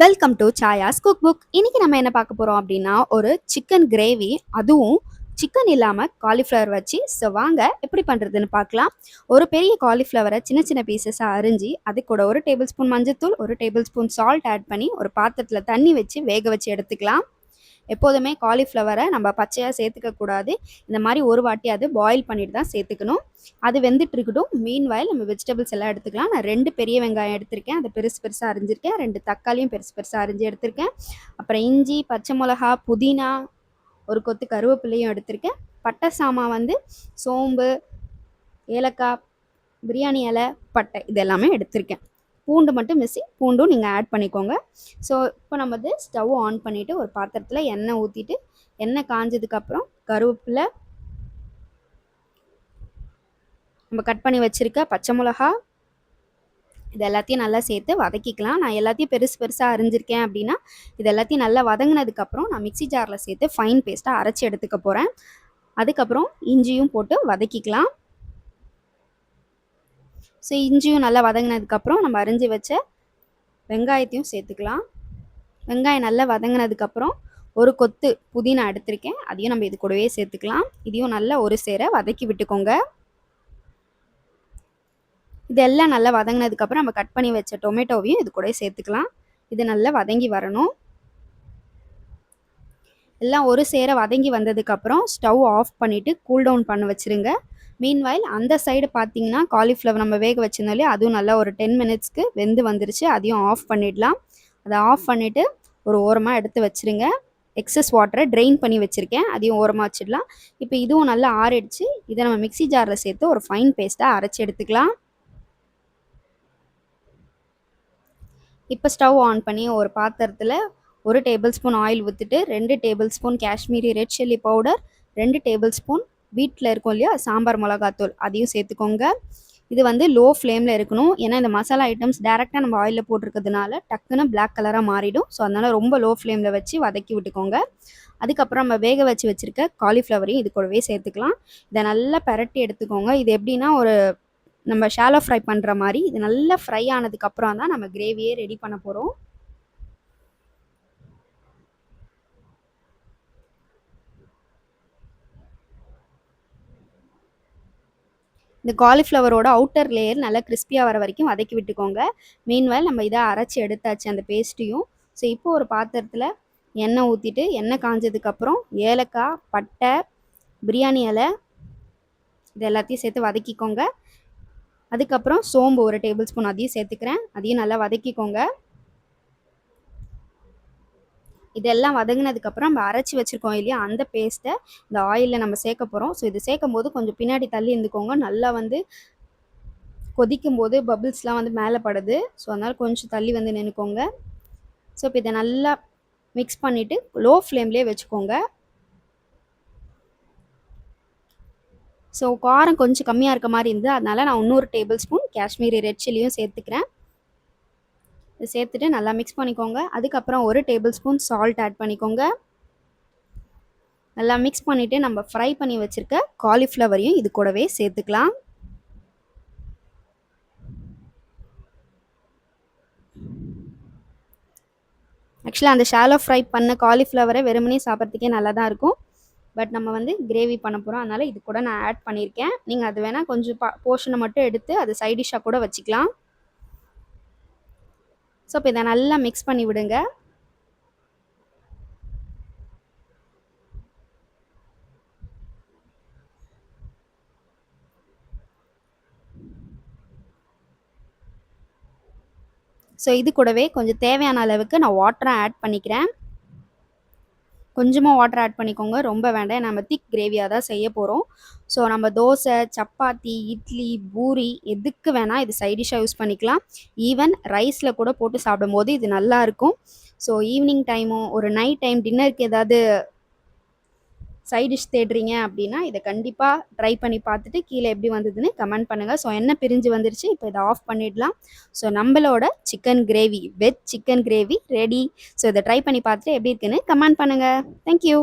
Welcome to Chaya's cook book. இன்னைக்கு நம்ம என்ன பார்க்க போறோம் அப்படின்னா, ஒரு சிக்கன் கிரேவி, அதுவும் சிக்கன் இல்லாம காலிஃப்ளவர் வச்சு. ஸோ வாங்க எப்படி பண்றதுன்னு பார்க்கலாம். ஒரு பெரிய காலிஃப்ளவரை சின்ன சின்ன பீசஸா அரிஞ்சு, அது கூட 1 டேபிள் ஸ்பூன் மஞ்சத்தூள், 1 டேபிள் ஸ்பூன் சால்ட் ஆட் பண்ணி ஒரு பாத்திரத்துல தண்ணி வச்சு வேக வச்சு எடுத்துக்கலாம். எப்போதுமே காலிஃப்ளவரை நம்ம பச்சையாக சேர்த்துக்க கூடாது. இந்த மாதிரி ஒரு வாட்டி அது பாயில் பண்ணிட்டு தான் சேர்த்துக்கணும். அது வெந்துட்டு இருக்கட்டும். மீன்வாயில் நம்ம வெஜிடபிள்ஸ் எல்லாம் எடுத்துக்கலாம். நான் 2 பெரிய வெங்காயம் எடுத்திருக்கேன், அதை பெருசு பெருசாக அரிஞ்சிருக்கேன். 2 தக்காளியும் பெருசு பெருசாக அரிஞ்சு எடுத்திருக்கேன். அப்புறம் இஞ்சி, பச்சை மிளகா, புதினா, ஒரு கொத்து கருவேப்பிலையும் எடுத்திருக்கேன். பட்டை சாமான் வந்து சோம்பு, ஏலக்காய், பிரியாணி இலை, பட்டை இது எல்லாமே எடுத்திருக்கேன். பூண்டு மட்டும் பூண்டும் நீங்கள் ஆட் பண்ணிக்கோங்க. ஸோ இப்போ நம்ம வந்து ஸ்டவ் ஆன் பண்ணிவிட்டு ஒரு பாத்திரத்தில் எண்ணெய் ஊற்றிட்டு, எண்ணெய் காஞ்சதுக்கப்புறம் கருவேப்பிலை, நம்ம கட் பண்ணி வச்சுருக்க பச்சை மிளகா, இது எல்லாத்தையும் நல்லா சேர்த்து வதக்கிக்கலாம். நான் எல்லாத்தையும் பெருசு பெருசாக அரிஞ்சிருக்கேன் அப்படின்னா, இது எல்லாத்தையும் நல்லா வதங்கினதுக்கப்புறம் நான் மிக்சி ஜாரில் சேர்த்து ஃபைன் பேஸ்ட்டாக அரைச்சி எடுத்துக்க போகிறேன். அதுக்கப்புறம் இஞ்சியும் போட்டு வதக்கிக்கலாம். ஸோ இஞ்சியும் நல்லா வதங்கினதுக்கப்புறம் நம்ம அரிஞ்சு வச்ச வெங்காயத்தையும் சேர்த்துக்கலாம். வெங்காயம் நல்லா வதங்கினதுக்கப்புறம் ஒரு கொத்து புதினா எடுத்திருக்கேன், அதையும் நம்ம இது கூடவே சேர்த்துக்கலாம். இதையும் நல்லா ஒரு சேர வதக்கி விட்டுக்கோங்க. இதெல்லாம் நல்லா வதங்கினதுக்கப்புறம் நம்ம கட் பண்ணி வச்ச டொமேட்டோவையும் இது கூட சேர்த்துக்கலாம். இது நல்லா வதங்கி வரணும். எல்லாம் ஒரு சேர வதங்கி வந்ததுக்கப்புறம் ஸ்டவ் ஆஃப் பண்ணிவிட்டு கூல் டவுன் பண்ண வச்சுருங்க. மீன்வாயில் அந்த சைடு பார்த்தீங்கன்னா காலிஃப்ளவர் நம்ம வேக வச்சிருந்தோம் இல்லையா, அதுவும் நல்லா ஒரு 10 மினிட்ஸ்க்கு வெந்து வந்துருச்சு. அதையும் ஆஃப் பண்ணிடலாம். அதை ஆஃப் பண்ணிவிட்டு ஒரு ஓரமாக எடுத்து வச்சுருங்க. எக்ஸஸ் வாட்டரை ட்ரெயின் பண்ணி வச்சுருக்கேன், அதையும் ஓரமாக வச்சிடலாம். இப்போ இதுவும் நல்லா ஆறிடுச்சு. இதை நம்ம மிக்சி ஜாரில் சேர்த்து ஒரு ஃபைன் பேஸ்ட்டாக அரைச்சி எடுத்துக்கலாம். இப்போ ஸ்டவ் ஆன் பண்ணி ஒரு பாத்திரத்தில் 1 டேபிள் ஸ்பூன் ஆயில் ஊற்றிட்டு 2 table spoon Kashmiri red chilli powder, 2 table spoon வீட்டில் இருக்கும் இல்லையா சாம்பார் மிளகாத்தூள், அதையும் சேர்த்துக்கோங்க. இது வந்து லோ ஃப்ளேமில் இருக்கணும். ஏன்னா இந்த மசாலா ஐட்டம்ஸ் டேரெக்டாக நம்ம ஆயிலில் போட்டிருக்கிறதுனால டக்குன்னு பிளாக் கலராக மாறிடும். ஸோ அதனால் ரொம்ப லோ ஃப்ளேமில் வச்சு வதக்கி விட்டுக்கோங்க. அதுக்கப்புறம் நம்ம வேக வச்சு வச்சுருக்க காலிஃப்ளவரையும் இது கூடவே சேர்த்துக்கலாம். இதை நல்லா பரட்டி எடுத்துக்கோங்க. இது எப்படின்னா ஒரு நம்ம ஷாலோ ஃப்ரை பண்ணுற மாதிரி. இது நல்லா ஃப்ரை ஆனதுக்கப்புறம் தான் நம்ம கிரேவியே ரெடி பண்ண போகிறோம். இந்த காலிஃப்ளவரோட அவுட்டர் லேயர் நல்லா கிறிஸ்பியாக வர வரைக்கும் வதக்கி விட்டுக்கோங்க. மீன்வாயில் நம்ம இதை அரைச்சி எடுத்தாச்சு அந்த பேஸ்ட்டையும். ஸோ இப்போ ஒரு பாத்திரத்தில் எண்ணெய் ஊற்றிட்டு, எண்ணெய் காஞ்சதுக்கப்புறம் ஏலக்காய், பட்டை, பிரியாணி இலை, இது எல்லாத்தையும் சேர்த்து வதக்கிக்கோங்க. அதுக்கப்புறம் சோம்பு 1 டேபிள் ஸ்பூன் அதையும் சேர்த்துக்கிறேன், அதையும் நல்லா வதக்கிக்கோங்க. இதெல்லாம் வதங்கினதுக்கப்புறம் நம்ம அரைச்சி வச்சுருக்கோம் இல்லையா, அந்த பேஸ்ட்டை இந்த ஆயிலில் நம்ம சேர்க்க போகிறோம். ஸோ இது சேர்க்கும் போது கொஞ்சம் பின்னாடி தள்ளி இருந்துக்கோங்க. நல்லா வந்து கொதிக்கும் போது பபிள்ஸ்லாம் வந்து மேலே படுது. ஸோ அதனால் கொஞ்சம் தள்ளி வந்து நின்றுக்கோங்க. ஸோ இப்போ இதை நல்லா மிக்ஸ் பண்ணிவிட்டு லோ ஃப்ளேம்லேயே வச்சுக்கோங்க. ஸோ காரம் கொஞ்சம் கம்மியாக இருக்க மாதிரி இருந்தது, அதனால் நான் இன்னொரு டேபிள் ஸ்பூன் காஷ்மீரி ரெட் சில்லியும் சேர்த்துக்கிறேன். இது சேர்த்துட்டு நல்லா மிக்ஸ் பண்ணிக்கோங்க. அதுக்கப்புறம் 1 டேபிள் ஸ்பூன் சால்ட் ஆட் பண்ணிக்கோங்க. நல்லா மிக்ஸ் பண்ணிவிட்டு நம்ம ஃப்ரை பண்ணி வச்சுருக்க காலிஃப்ளவரையும் இது கூடவே சேர்த்துக்கலாம். ஆக்சுவலாக அந்த ஷாலோ ஃப்ரை பண்ண காலிஃப்ளவரை வெறுமனே சாப்பிட்றதுக்கே நல்லா தான் இருக்கும். பட் நம்ம வந்து கிரேவி பண்ண போகிறோம், அதனால் இது கூட நான் ஆட் பண்ணியிருக்கேன். நீங்கள் அது வேணால் கொஞ்சம் போர்ஷனை மட்டும் எடுத்து அது சைட் டிஷ்ஷாக கூட வச்சுக்கலாம். ஸோ இப்போ இதை நல்லா மிக்ஸ் பண்ணி விடுங்க. ஸோ இது கூடவே கொஞ்சம் தேவையான அளவுக்கு நான் வாட்டரை ஆட் பண்ணிக்கிறேன். கொஞ்சமாக வாட்டர் ஆட் பண்ணிக்கோங்க, ரொம்ப வேண்டாம். நம்ம திக் கிரேவியாக தான் செய்ய போகிறோம். ஸோ நம்ம தோசை, சப்பாத்தி, இட்லி, பூரி எதுக்கு வேணால் இது சைட் டிஷ்ஷாக யூஸ் பண்ணிக்கலாம். ஈவன் ரைஸில் கூட போட்டு சாப்பிடும்போது இது நல்லாயிருக்கும். ஸோ ஈவினிங் டைமோ ஒரு நைட் டைம் டின்னருக்கு ஏதாவது சைட் டிஷ் தேடுறீங்க அப்படின்னா இதை கண்டிப்பாக ட்ரை பண்ணி பார்த்துட்டு கீழே எப்படி வந்ததுன்னு கமெண்ட் பண்ணுங்கள். ஸோ எண்ணெய் பிரிஞ்சு வந்துருச்சு, இப்போ இதை ஆஃப் பண்ணிடலாம். ஸோ நம்மளோட chicken gravy, veg chicken gravy ready. So இதை ட்ரை பண்ணி பார்த்துட்டு எப்படி இருக்குன்னு கமெண்ட் பண்ணுங்கள். தேங்க்யூ.